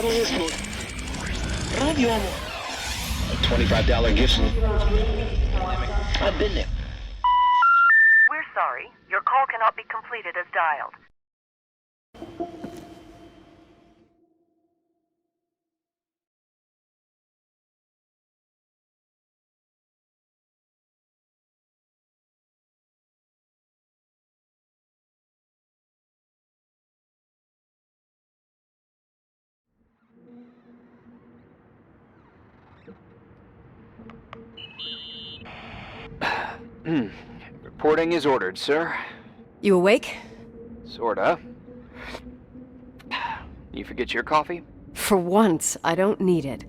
$25 gift. I've been there. We're sorry. Your call cannot be completed as dialed. Reporting is ordered, sir. You awake? Sorta. You forget your coffee? For once, I don't need it.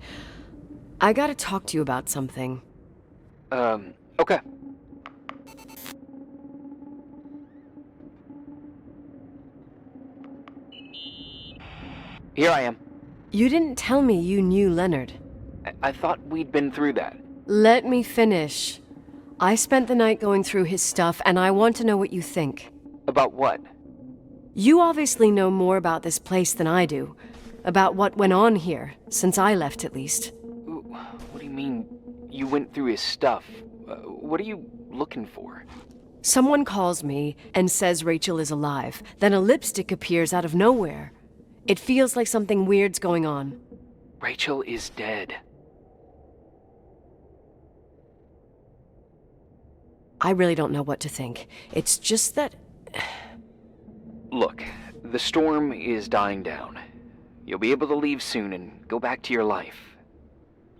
I gotta talk to you about something. Okay. Here I am. You didn't tell me you knew Leonard. I thought we'd been through that. Let me finish. I spent the night going through his stuff, and I want to know what you think. About what? You obviously know more about this place than I do. About what went on here, since I left at least. What do you mean, you went through his stuff? What are you looking for? Someone calls me and says Rachel is alive. Then a lipstick appears out of nowhere. It feels like something weird's going on. Rachel is dead. I really don't know what to think. It's just that... Look, the storm is dying down. You'll be able to leave soon and go back to your life.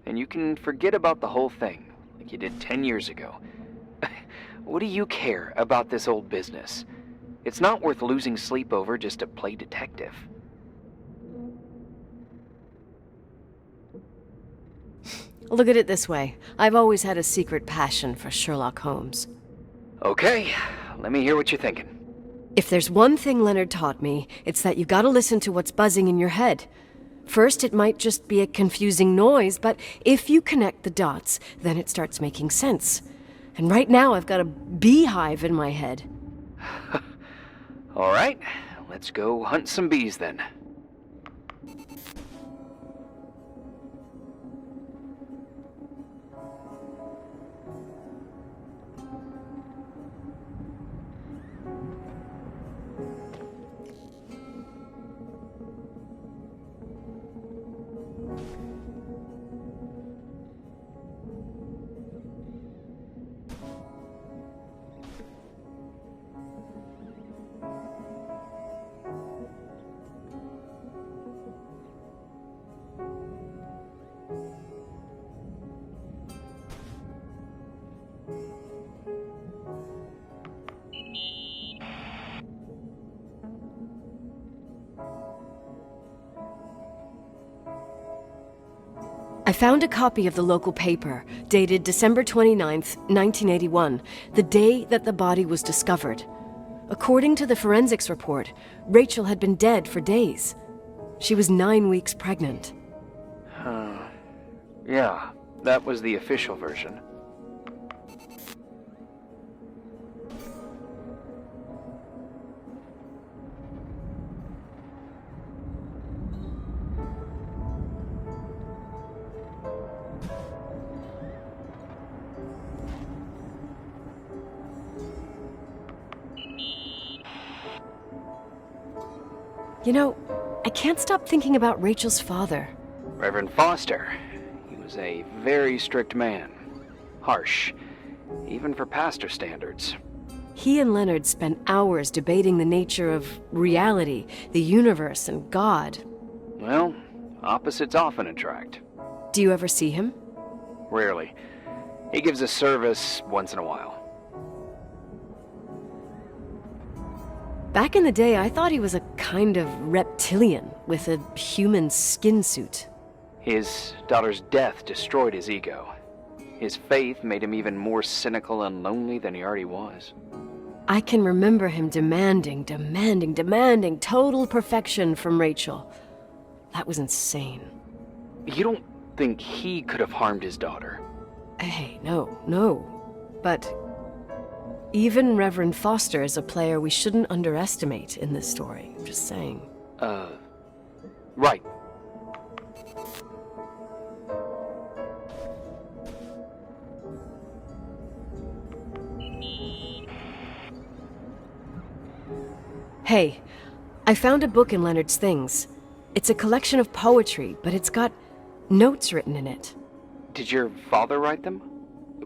And you can forget about the whole thing, like you did 10 years ago. What do you care about this old business? It's not worth losing sleep over just to play detective. Look at it this way. I've always had a secret passion for Sherlock Holmes. Okay, let me hear what you're thinking. If there's one thing Leonard taught me, it's that you gotta listen to what's buzzing in your head. First, it might just be a confusing noise, but if you connect the dots, then it starts making sense. And right now, I've got a beehive in my head. All right, let's go hunt some bees then. I found a copy of the local paper, dated December 29th, 1981, the day that the body was discovered. According to the forensics report, Rachel had been dead for days. She was 9 weeks pregnant. Yeah, that was the official version. You know, I can't stop thinking about Rachel's father. Reverend Foster. He was a very strict man. Harsh, even for pastor standards. He and Leonard spent hours debating the nature of reality, the universe, and God. Well, opposites often attract. Do you ever see him? Rarely. He gives a service once in a while. Back in the day, I thought he was a kind of reptilian with a human skin suit. His daughter's death destroyed his ego. His faith made him even more cynical and lonely than he already was. I can remember him demanding total perfection from Rachel. That was insane. You don't think he could have harmed his daughter? Hey, no. But even Reverend Foster is a player we shouldn't underestimate in this story. I'm just saying. Right. Hey, I found a book in Leonard's things. It's a collection of poetry, but it's got notes written in it. Did your father write them?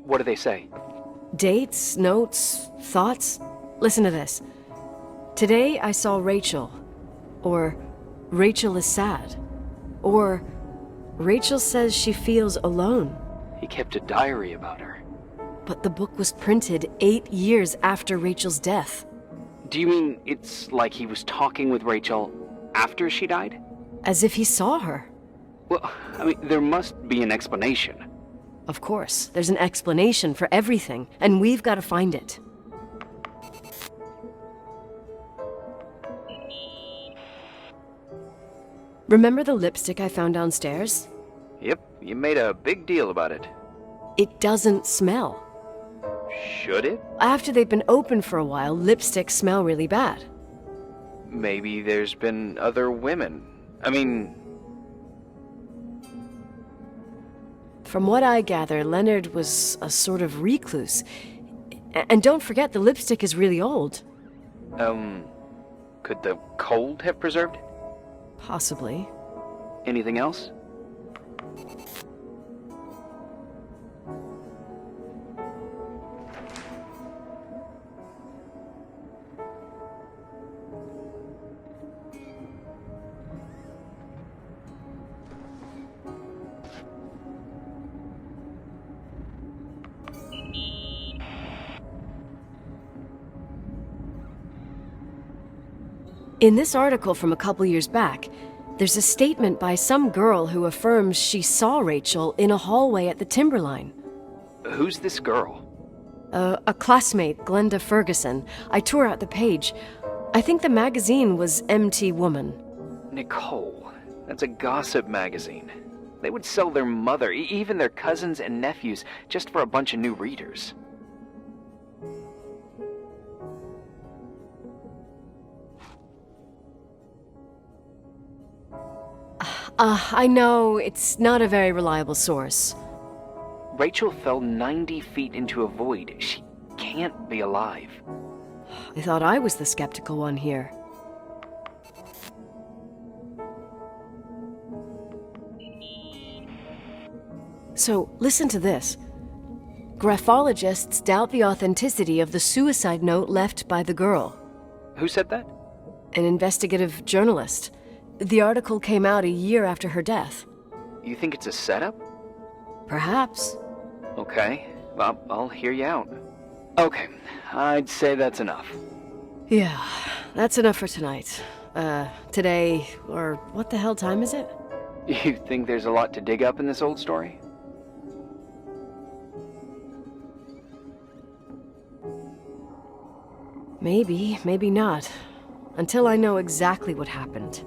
What do they say? Dates, notes, thoughts. Listen to this. Today I saw Rachel. Or Rachel is sad. Or Rachel says she feels alone. He kept a diary about her. But the book was printed 8 years after Rachel's death. Do you mean it's like he was talking with Rachel after she died? As if he saw her. Well, I mean, there must be an explanation. Of course, there's an explanation for everything, and we've got to find it. Remember the lipstick I found downstairs? Yep, you made a big deal about it. It doesn't smell. Should it? After they've been open for a while, lipsticks smell really bad. Maybe there's been other women. I mean... From what I gather, Leonard was a sort of recluse. And don't forget, the lipstick is really old. Could the cold have preserved it? Possibly. Anything else? In this article from a couple years back, there's a statement by some girl who affirms she saw Rachel in a hallway at the Timberline. Who's this girl? A classmate, Glenda Ferguson. I tore out the page. I think the magazine was MT Woman. Nicole, that's a gossip magazine. They would sell their mother, even their cousins and nephews, just for a bunch of new readers. I know, it's not a very reliable source. Rachel fell 90 feet into a void. She can't be alive. I thought I was the skeptical one here. So, listen to this. Graphologists doubt the authenticity of the suicide note left by the girl. Who said that? An investigative journalist. The article came out a year after her death. You think it's a setup? Perhaps. Okay, well, I'll hear you out. Okay, I'd say that's enough. Yeah, that's enough for tonight. Today, or what the hell time is it? You think there's a lot to dig up in this old story? Maybe, maybe not. Until I know exactly what happened.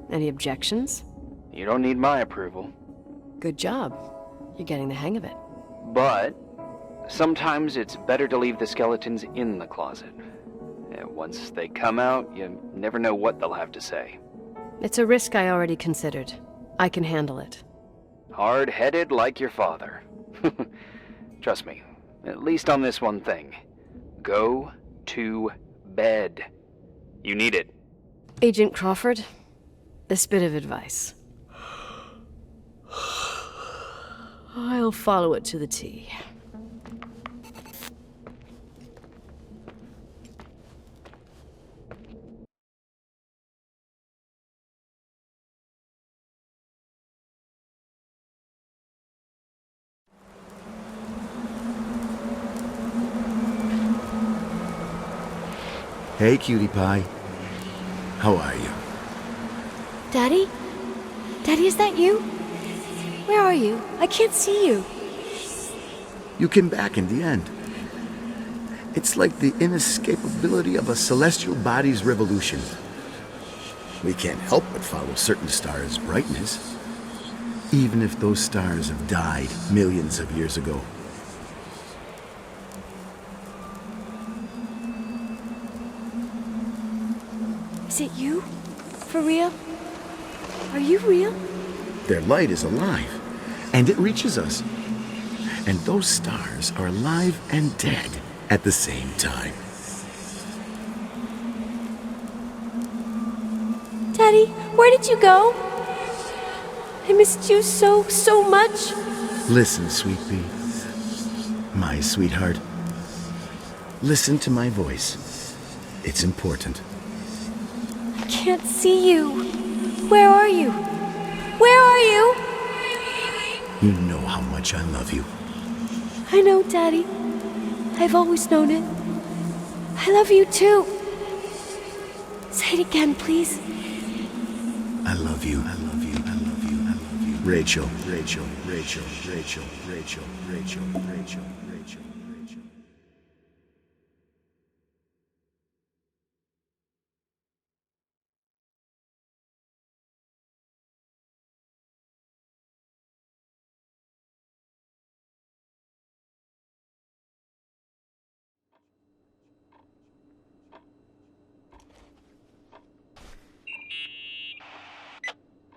Any objections? You don't need my approval. Good job. You're getting the hang of it. But sometimes it's better to leave the skeletons in the closet. Once they come out, you never know what they'll have to say. It's a risk I already considered. I can handle it. Hard-headed like your father. Trust me, at least on this one thing. Go to bed. You need it. Agent Crawford, this bit of advice. I'll follow it to the T. Hey, cutie pie. How are you? Daddy? Daddy, is that you? Where are you? I can't see you. You came back in the end. It's like the inescapability of a celestial body's revolution. We can't help but follow certain stars' brightness, even if those stars have died millions of years ago. Is it you? For real? Are you real? Their light is alive, and it reaches us. And those stars are alive and dead at the same time. Daddy, where did you go? I missed you so much. Listen, sweet pea. My sweetheart. Listen to my voice. It's important. I can't see you. Where are you? Where are you? You know how much I love you. I know, Daddy. I've always known it. I love you too. Say it again, please. I love you. I love you. I love you. I love you. Rachel, Rachel, Rachel, Rachel, Rachel, Rachel, Rachel, Rachel, Rachel.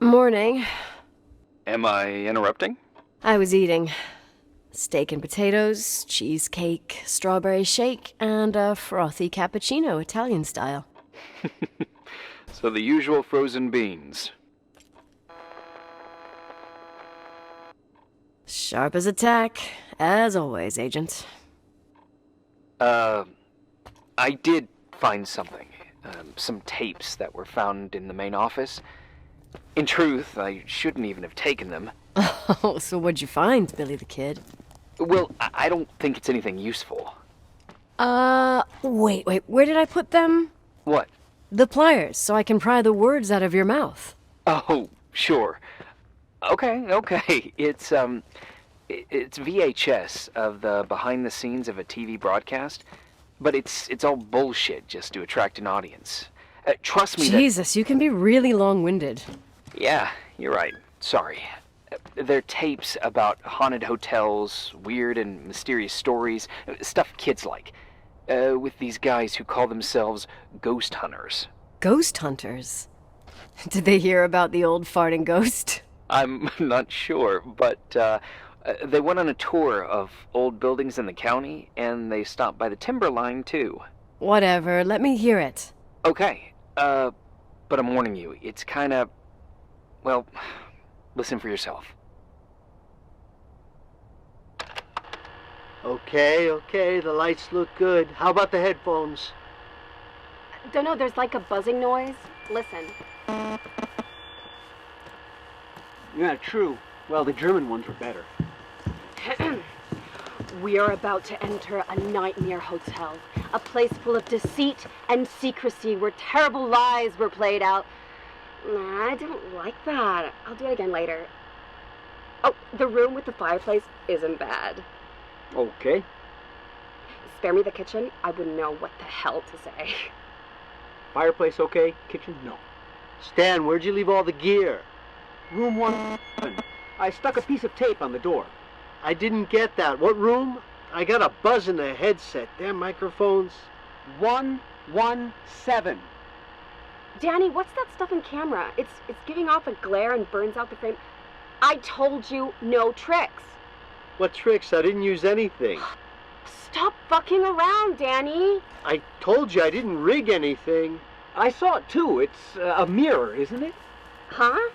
Morning. Am I interrupting? I was eating steak and potatoes, cheesecake, strawberry shake, and a frothy cappuccino, Italian style. So the usual frozen beans. Sharp as a tack, as always, Agent. I did find something. Some tapes that were found in the main office. In truth, I shouldn't even have taken them. Oh, so what'd you find, Billy the Kid? Well, I don't think it's anything useful. Wait, where did I put them? What? The pliers, so I can pry the words out of your mouth. Oh, sure. Okay. It's VHS of the behind the scenes of a TV broadcast, but it's all bullshit just to attract an audience. Trust me. Jesus, you can be really long-winded. Yeah, you're right. Sorry. They're tapes about haunted hotels, weird and mysterious stories, stuff kids like. With these guys who call themselves ghost hunters. Ghost hunters? Did they hear about the old farting ghost? I'm not sure, but they went on a tour of old buildings in the county, and they stopped by the timberline, too. Whatever, let me hear it. Okay, but I'm warning you, it's kinda... Well, listen for yourself. Okay, the lights look good. How about the headphones? Don't know, there's like a buzzing noise. Listen. Yeah, true. Well, the German ones were better. We are about to enter a nightmare hotel. A place full of deceit and secrecy where terrible lies were played out. Nah, I didn't like that. I'll do it again later. Oh, the room with the fireplace isn't bad. Okay. Spare me the kitchen. I wouldn't know what the hell to say. Fireplace okay? Kitchen? No. Stan, where'd you leave all the gear? Room 1. I stuck a piece of tape on the door. I didn't get that. What room? I got a buzz in the headset. Damn microphones. 117. Danny, what's that stuff in camera? It's giving off a glare and burns out the frame. I told you no tricks. What tricks? I didn't use anything. Stop fucking around, Danny. I told you I didn't rig anything. I saw it too. It's a mirror, isn't it? Huh?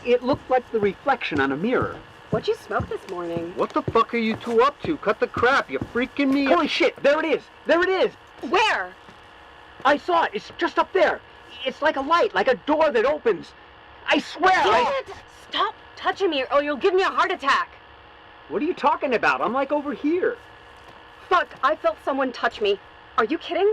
It looked like the reflection on a mirror. What'd you smoke this morning? What the fuck are you two up to? Cut the crap. You're freaking me out. Holy shit. There it is. There it is. Where? I saw it. It's just up there. It's like a light, like a door that opens. I swear. Stop touching me or you'll give me a heart attack. What are you talking about? I'm like over here. Fuck, I felt someone touch me. Are you kidding?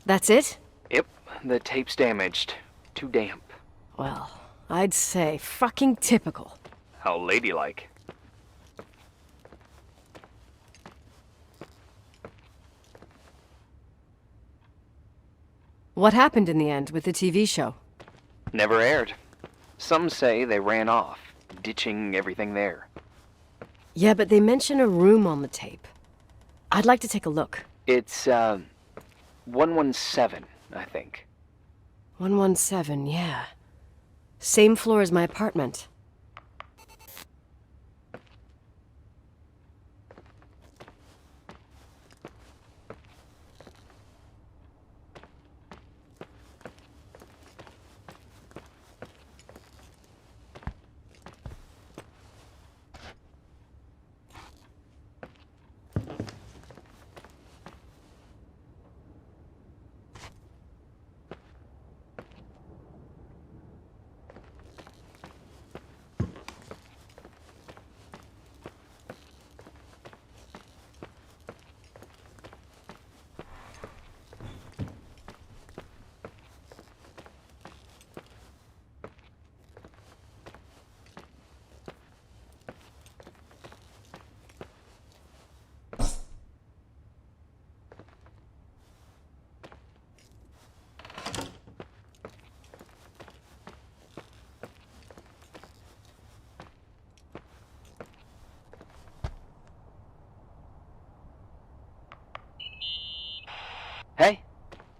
That's it? Yep, the tape's damaged. Too damp. Well, I'd say fucking typical. How ladylike. What happened in the end with the TV show? Never aired. Some say they ran off, ditching everything there. Yeah, but they mention a room on the tape. I'd like to take a look. It's, 117, I think. 117, yeah. Same floor as my apartment.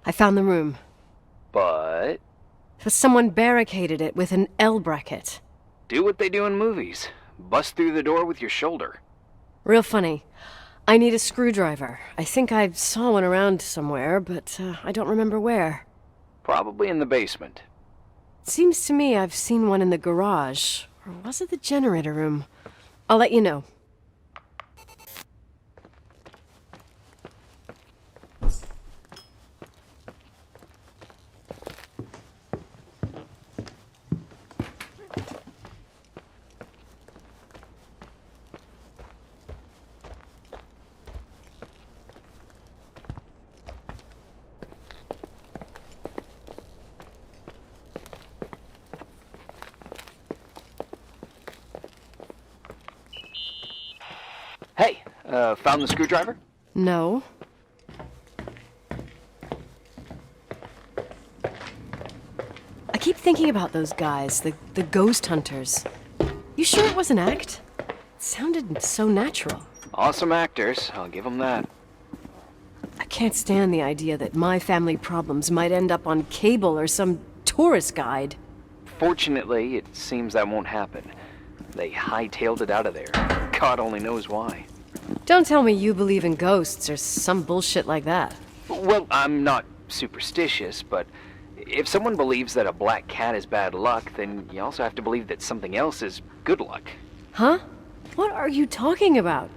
I found the room. But Someone barricaded it with an L bracket. do what they do in movies. Bust through the door with your shoulder. Real funny. I need a screwdriver. I think I saw one around somewhere, but I don't remember where. Probably in the basement. It seems to me I've seen one in the garage. Or was it the generator room? I'll let you know. Hey, found the screwdriver? No. I keep thinking about those guys, the ghost hunters. You sure it was an act? It sounded so natural. Awesome actors, I'll give them that. I can't stand the idea that my family problems might end up on cable or some tourist guide. Fortunately, it seems that won't happen. They hightailed it out of there. God only knows why. Don't tell me you believe in ghosts or some bullshit like that. Well, I'm not superstitious, but if someone believes that a black cat is bad luck, then you also have to believe that something else is good luck. Huh? What are you talking about?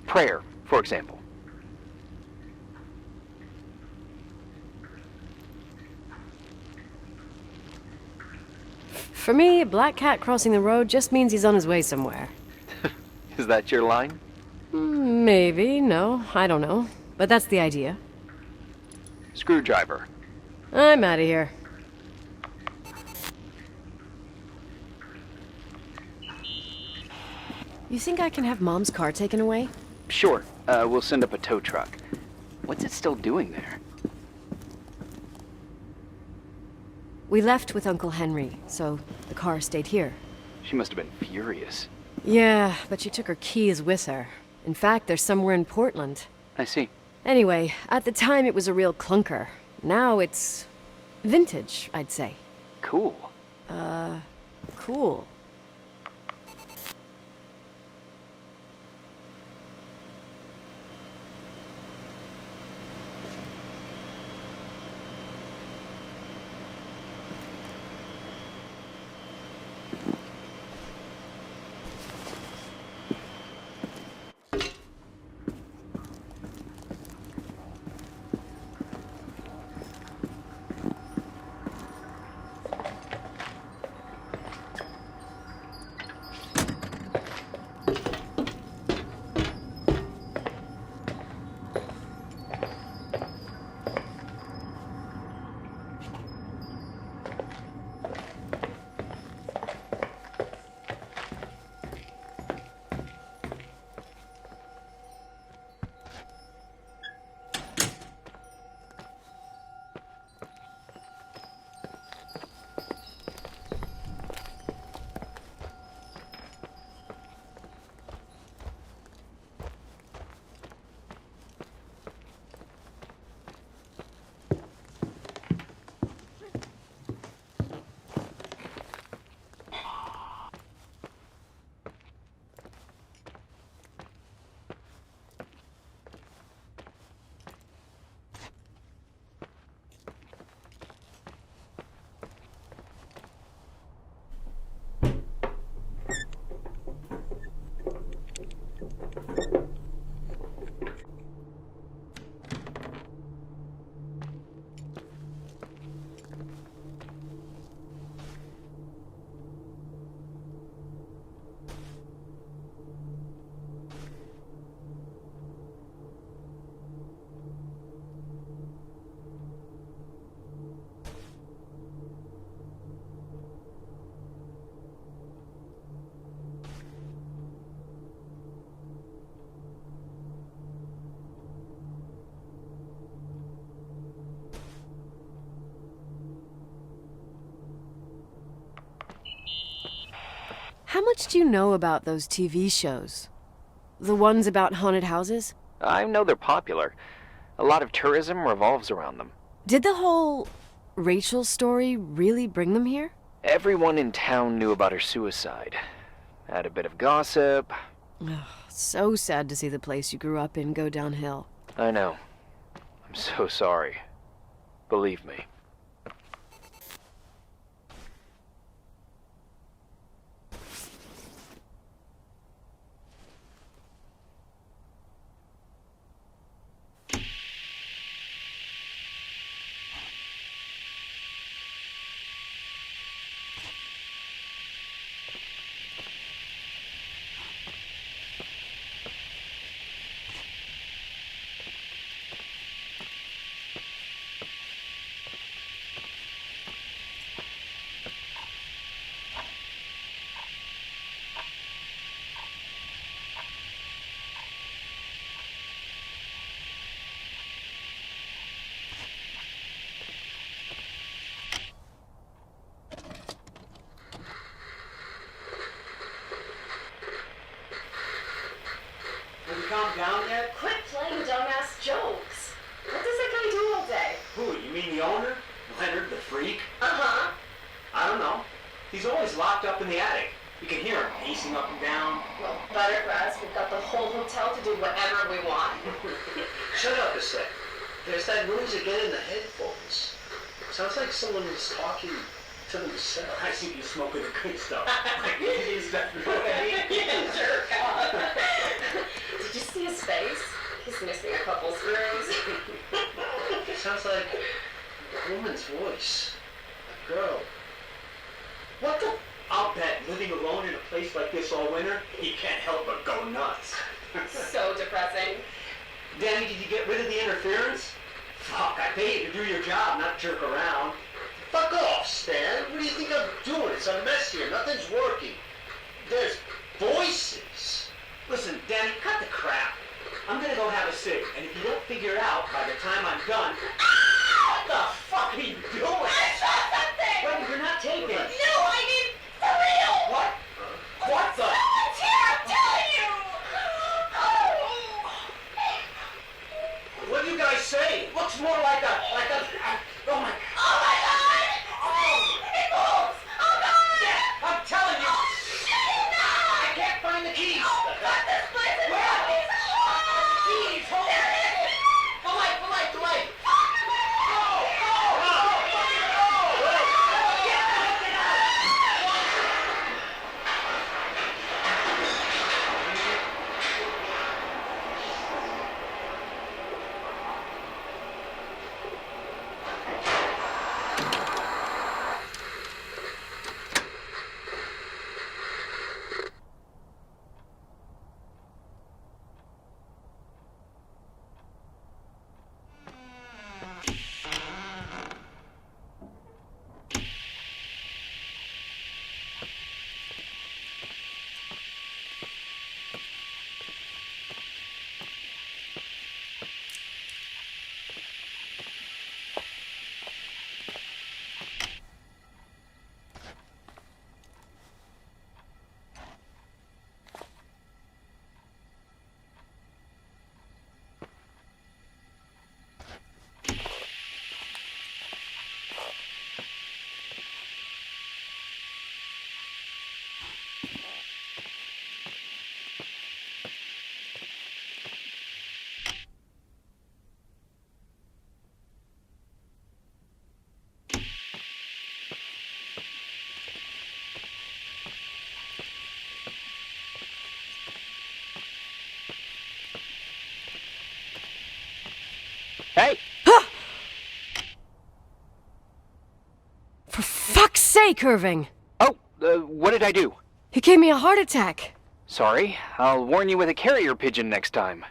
Prayer, for example. For me, a black cat crossing the road just means he's on his way somewhere. Is that your line? Maybe, no, I don't know. But that's the idea. Screwdriver. I'm out of here. You think I can have Mom's car taken away? Sure, we'll send up a tow truck. What's it still doing there? We left with Uncle Henry, so the car stayed here. She must have been furious. Yeah, but she took her keys with her. In fact, they're somewhere in Portland. I see. Anyway, at the time it was a real clunker. Now it's vintage, I'd say. Cool. Cool. How much do you know about those TV shows? The ones about haunted houses? I know they're popular. A lot of tourism revolves around them. Did the whole Rachel story really bring them here? Everyone in town knew about her suicide. Had a bit of gossip. Ugh, so sad to see the place you grew up in go downhill. I know. I'm so sorry. Believe me. Have you calmed down yet? Quit playing dumbass jokes. What does that guy do all day? Who, you mean the owner? Leonard the freak? Uh-huh. I don't know. He's always locked up in the attic. You can hear him pacing up and down. Well, better for us. We've got the whole hotel to do whatever we want. Shut up a sec. There's that noise again in the headphones. Sounds like someone is talking to themselves. I see you smoking the good stuff. Did you see his face? He's missing a couple screws. Sounds like a woman's voice. A girl. What the? I'll bet living alone in a place like this all winter, he can't help but go nuts. So depressing. Danny, did you get rid of the interference? Fuck, I pay you to do your job, not jerk around. Fuck off, Stan. What do you think I'm doing? It's a mess here. Nothing's working. There's voices. Listen, Danny, cut the crap. I'm gonna go have a cig, and if you don't figure it out by the time I'm done... What the fuck are you doing? I saw something! Well, you're not taping. No, I mean, for real! What? What the? Someone's here, I'm telling you! What do you guys say? It looks more like a... oh my... Oh my god! Oh! It moves! Oh god! Yeah, I'm telling you! I can't find the keys! Fuck this place is Where? zombies! Keys! Hold on! The light! Go! Hey! For fuck's sake, Irving! Oh, what did I do? He gave me a heart attack. Sorry. I'll warn you with a carrier pigeon next time.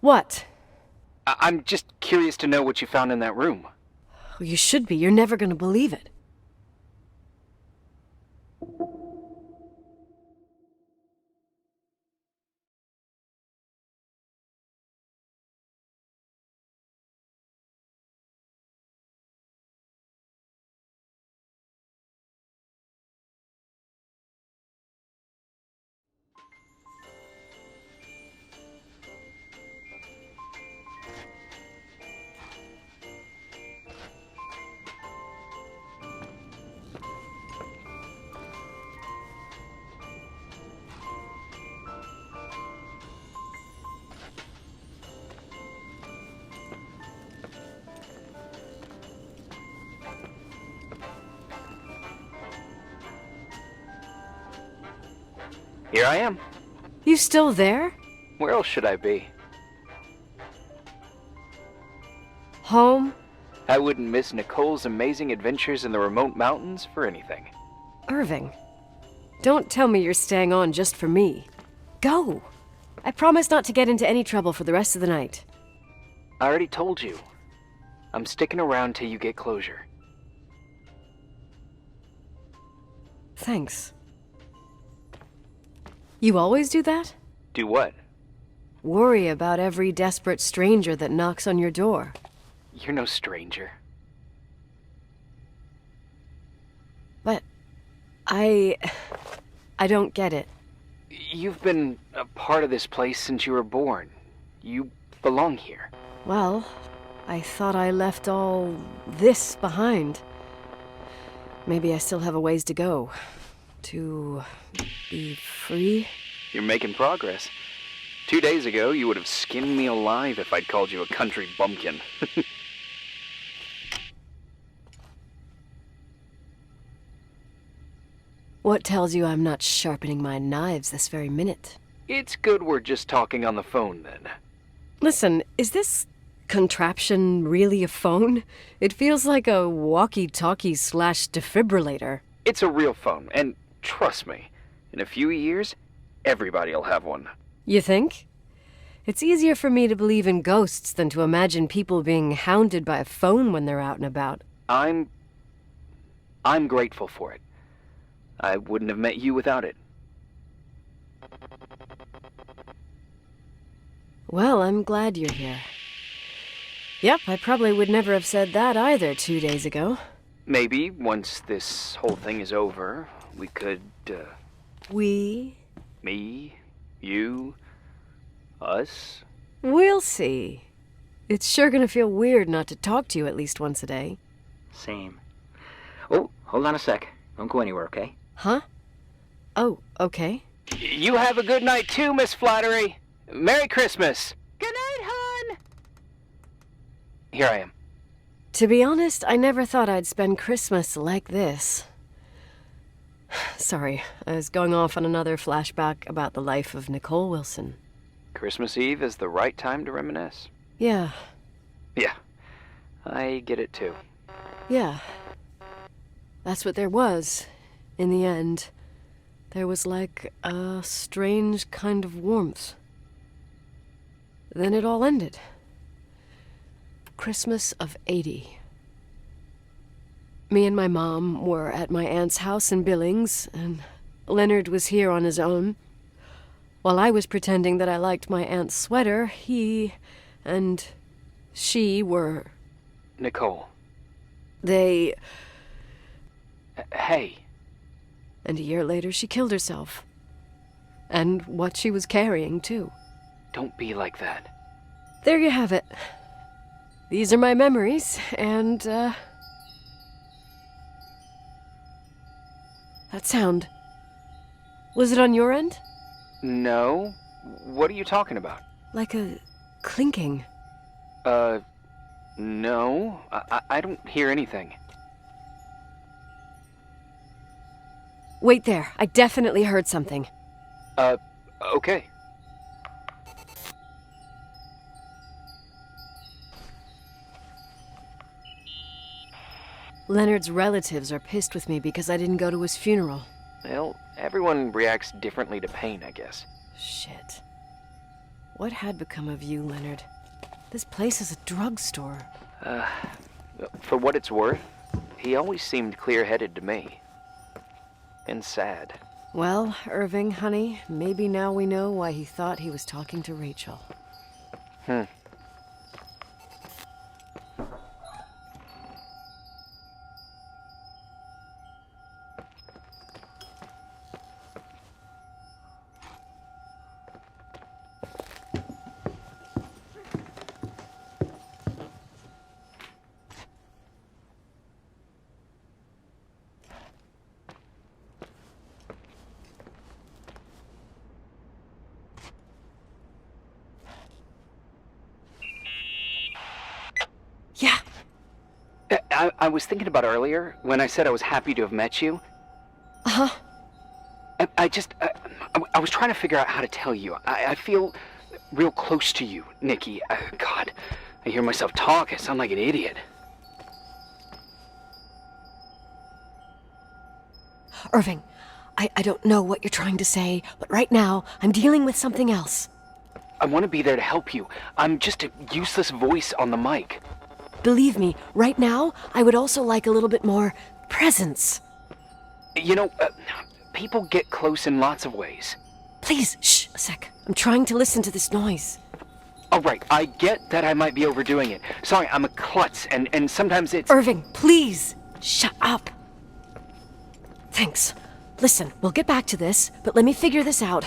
What? I'm just curious to know what you found in that room. Well, you should be. You're never gonna believe it. Here I am. You still there? Where else should I be? Home? I wouldn't miss Nicole's amazing adventures in the remote mountains for anything. Irving, don't tell me you're staying on just for me. Go! I promise not to get into any trouble for the rest of the night. I already told you. I'm sticking around till you get closure. Thanks. You always do that? Do what? Worry about every desperate stranger that knocks on your door. You're no stranger. But I don't get it. You've been a part of this place since you were born. You belong here. Well, I thought I left all this behind. Maybe I still have a ways to go. To be free? You're making progress. 2 days ago, you would have skinned me alive if I'd called you a country bumpkin. What tells you I'm not sharpening my knives this very minute? It's good we're just talking on the phone, then. Listen, is this contraption really a phone? It feels like a walkie-talkie / defibrillator. It's a real phone, and trust me, in a few years, everybody'll have one. You think? It's easier for me to believe in ghosts than to imagine people being hounded by a phone when they're out and about. I'm grateful for it. I wouldn't have met you without it. Well, I'm glad you're here. Yep, I probably would never have said that either 2 days ago. Maybe, once this whole thing is over, we could, We? Me, you, us? We'll see. It's sure gonna feel weird not to talk to you at least once a day. Same. Oh, hold on a sec. Don't go anywhere, okay? Huh? Oh, okay. You have a good night too, Miss Flattery. Merry Christmas. Good night, hon! Here I am. To be honest, I never thought I'd spend Christmas like this. Sorry, I was going off on another flashback about the life of Nicole Wilson. Christmas Eve is the right time to reminisce. Yeah. Yeah, I get it too. Yeah. That's what there was, in the end. There was like a strange kind of warmth. Then it all ended. Christmas of '80. Me and my mom were at my aunt's house in Billings, and Leonard was here on his own. While I was pretending that I liked my aunt's sweater, he and she were... Nicole. They... Hey. And a year later, she killed herself. And what she was carrying, too. Don't be like that. There you have it. These are my memories, and, that sound. Was it on your end? No. What are you talking about? Like a clinking. No. I don't hear anything. Wait there. I definitely heard something. Okay. Leonard's relatives are pissed with me because I didn't go to his funeral. Well, everyone reacts differently to pain, I guess. Shit. What had become of you, Leonard? This place is a drugstore. For what it's worth, he always seemed clear-headed to me. And sad. Well, Irving, honey, maybe now we know why he thought he was talking to Rachel. Yeah. I was thinking about earlier, when I said I was happy to have met you. Uh-huh. I was trying to figure out how to tell you. I feel real close to you, Nikki. God, I hear myself talk. I sound like an idiot. Irving, I don't know what you're trying to say, but right now, I'm dealing with something else. I want to be there to help you. I'm just a useless voice on the mic. Believe me, right now, I would also like a little bit more presence. You know, people get close in lots of ways. Please, shh, a sec. I'm trying to listen to this noise. All right, I get that I might be overdoing it. Sorry, I'm a klutz, and sometimes it's... Irving, please, shut up. Thanks. Listen, we'll get back to this, but let me figure this out.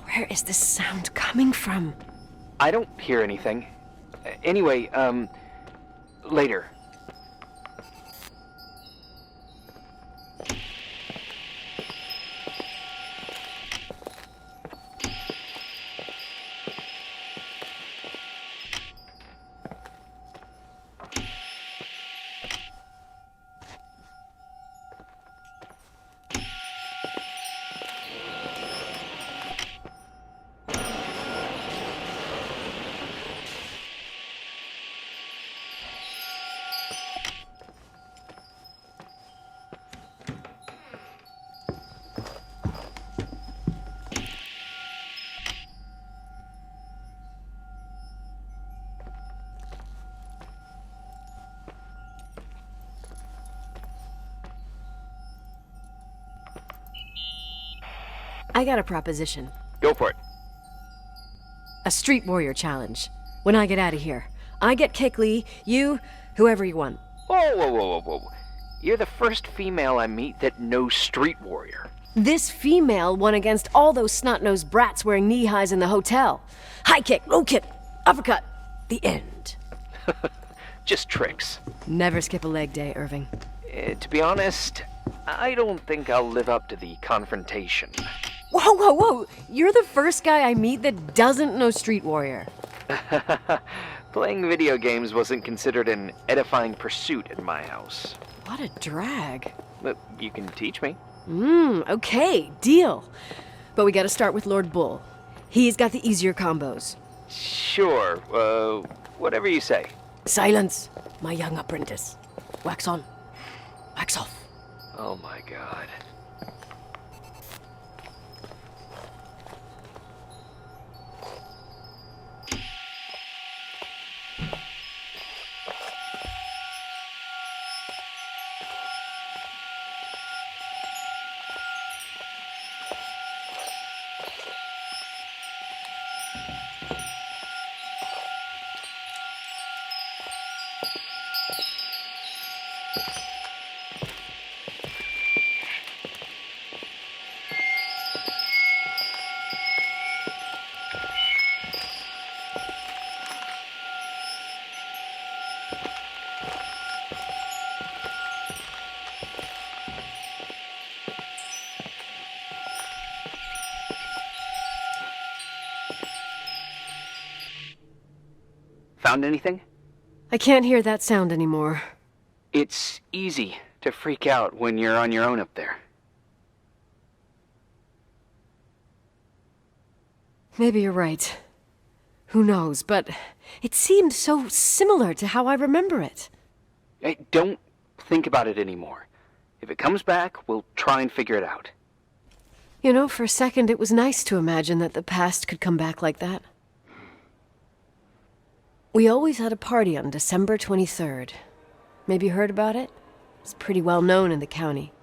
Where is this sound coming from? I don't hear anything. Anyway, later. I got a proposition. Go for it. A street warrior challenge. When I get out of here, I get Kick Lee, you, whoever you want. Whoa. You're the first female I meet that knows street warrior. This female won against all those snot-nosed brats wearing knee-highs in the hotel. High kick, low kick, uppercut. The end. Just tricks. Never skip a leg day, Irving. To be honest, I don't think I'll live up to the confrontation. Whoa. You're the first guy I meet that doesn't know Street Warrior. Playing video games wasn't considered an edifying pursuit in my house. What a drag. But you can teach me. Okay, deal. But we gotta start with Lord Bull. He's got the easier combos. Sure, whatever you say. Silence, my young apprentice. Wax on, wax off. Oh my god. Found anything? I can't hear that sound anymore. It's easy to freak out when you're on your own up there. Maybe you're right. Who knows, but it seemed so similar to how I remember it. Hey, don't think about it anymore. If it comes back, we'll try and figure it out. You know, for a second it was nice to imagine that the past could come back like that. We always had a party on December 23rd. Maybe you heard about it? It's pretty well known in the county.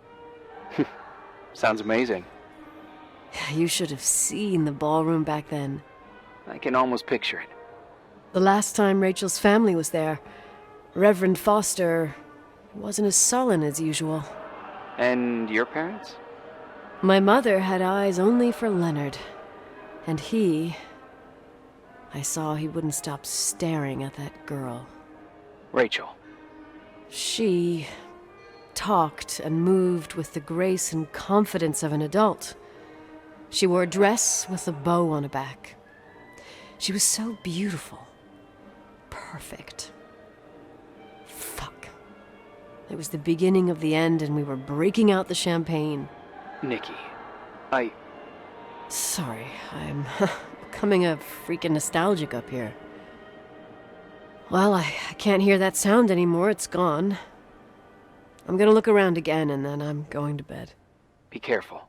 Sounds amazing. You should have seen the ballroom back then. I can almost picture it. The last time Rachel's family was there, Reverend Foster wasn't as sullen as usual. And your parents? My mother had eyes only for Leonard. And I saw he wouldn't stop staring at that girl. Rachel. She talked and moved with the grace and confidence of an adult. She wore a dress with a bow on her back. She was so beautiful. Perfect. Fuck. It was the beginning of the end and we were breaking out the champagne. Nikki, Sorry, I'm becoming a freaking nostalgic up here. Well, I can't hear that sound anymore. It's gone. I'm gonna look around again, and then I'm going to bed. Be careful.